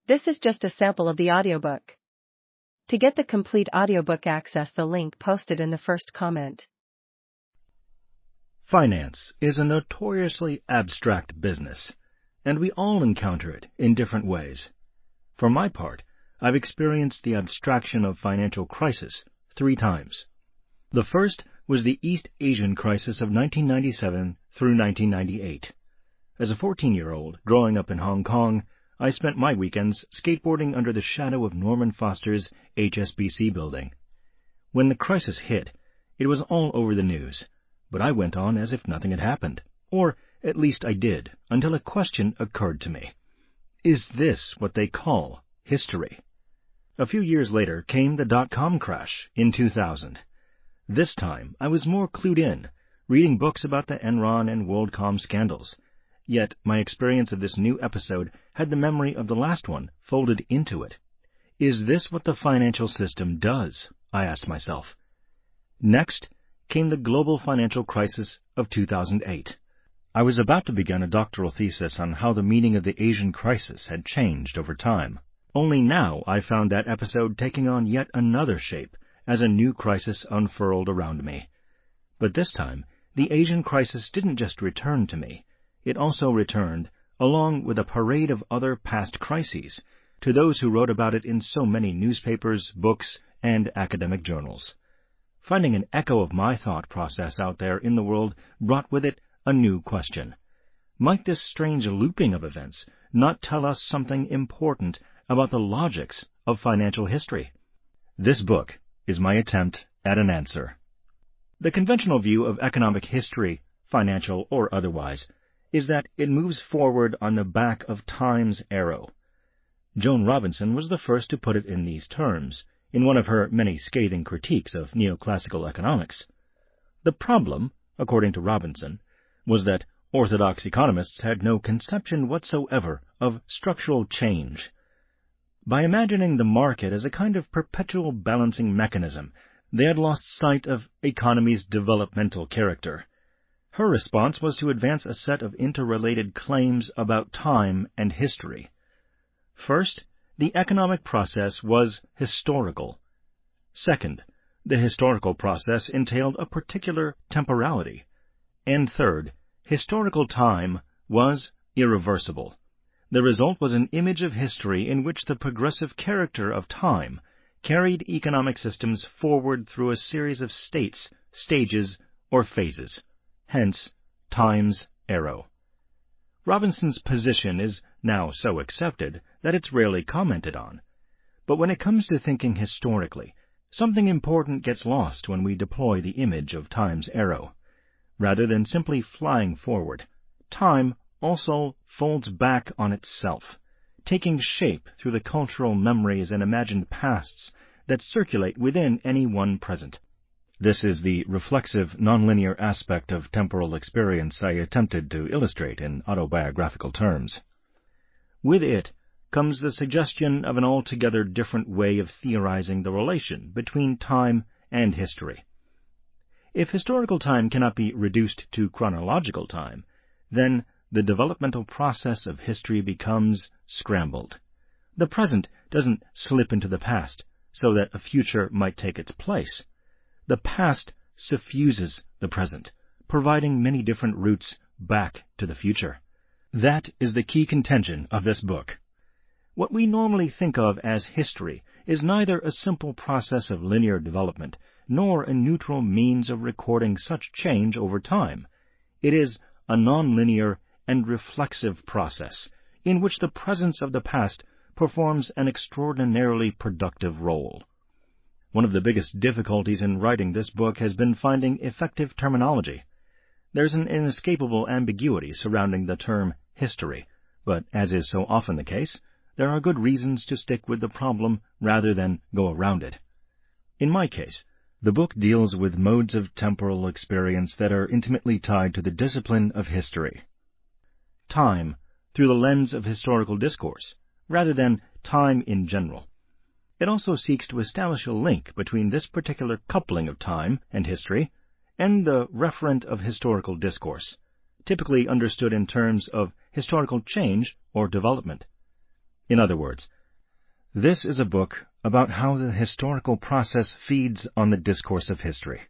This is just a sample of the audiobook. To get the complete audiobook, access the link posted in the first comment. Finance is a notoriously abstract business, and we all encounter it in different ways. For my part, I've experienced the abstraction of financial crisis 3 times. The first was the East Asian crisis of 1997 through 1998. As a 14-year-old growing up in Hong Kong, I spent my weekends skateboarding under the shadow of Norman Foster's HSBC building. When the crisis hit, it was all over the news, but I went on as if nothing had happened. Or, at least I did, until a question occurred to me. Is this what they call history? A few years later came the dot-com crash in 2000. This time I was more clued in, reading books about the Enron and WorldCom scandals. Yet my experience of this new episode had the memory of the last one folded into it. Is this what the financial system does? I asked myself. Next came the global financial crisis of 2008. I was about to begin a doctoral thesis on how the meaning of the Asian crisis had changed over time. Only now I found that episode taking on yet another shape as a new crisis unfurled around me. But this time, the Asian crisis didn't just return to me. It also returned, along with a parade of other past crises, to those who wrote about it in so many newspapers, books, and academic journals. Finding an echo of my thought process out there in the world brought with it a new question. Might this strange looping of events not tell us something important about the logics of financial history? This book is my attempt at an answer. The conventional view of economic history, financial or otherwise, is that it moves forward on the back of time's arrow. Joan Robinson was the first to put it in these terms, in one of her many scathing critiques of neoclassical economics. The problem, according to Robinson, was that orthodox economists had no conception whatsoever of structural change. By imagining the market as a kind of perpetual balancing mechanism, they had lost sight of economy's developmental character. Her response was to advance a set of interrelated claims about time and history. First, the economic process was historical. Second, the historical process entailed a particular temporality. And third, historical time was irreversible. The result was an image of history in which the progressive character of time carried economic systems forward through a series of states, stages, or phases. Hence, time's arrow. Robinson's position is now so accepted that it's rarely commented on. But when it comes to thinking historically, something important gets lost when we deploy the image of time's arrow. Rather than simply flying forward, time also folds back on itself, taking shape through the cultural memories and imagined pasts that circulate within any one present. This is the reflexive, nonlinear aspect of temporal experience I attempted to illustrate in autobiographical terms. With it comes the suggestion of an altogether different way of theorizing the relation between time and history. If historical time cannot be reduced to chronological time, then the developmental process of history becomes scrambled. The present doesn't slip into the past so that a future might take its place. The past suffuses the present, providing many different routes back to the future. That is the key contention of this book. What we normally think of as history is neither a simple process of linear development, nor a neutral means of recording such change over time. It is a nonlinear and reflexive process, in which the presence of the past performs an extraordinarily productive role. One of the biggest difficulties in writing this book has been finding effective terminology. There's an inescapable ambiguity surrounding the term history, but as is so often the case, there are good reasons to stick with the problem rather than go around it. In my case, the book deals with modes of temporal experience that are intimately tied to the discipline of history. Time, through the lens of historical discourse, rather than time in general. It also seeks to establish a link between this particular coupling of time and history and the referent of historical discourse, typically understood in terms of historical change or development. In other words, This is a book about how the historical process feeds on the discourse of history.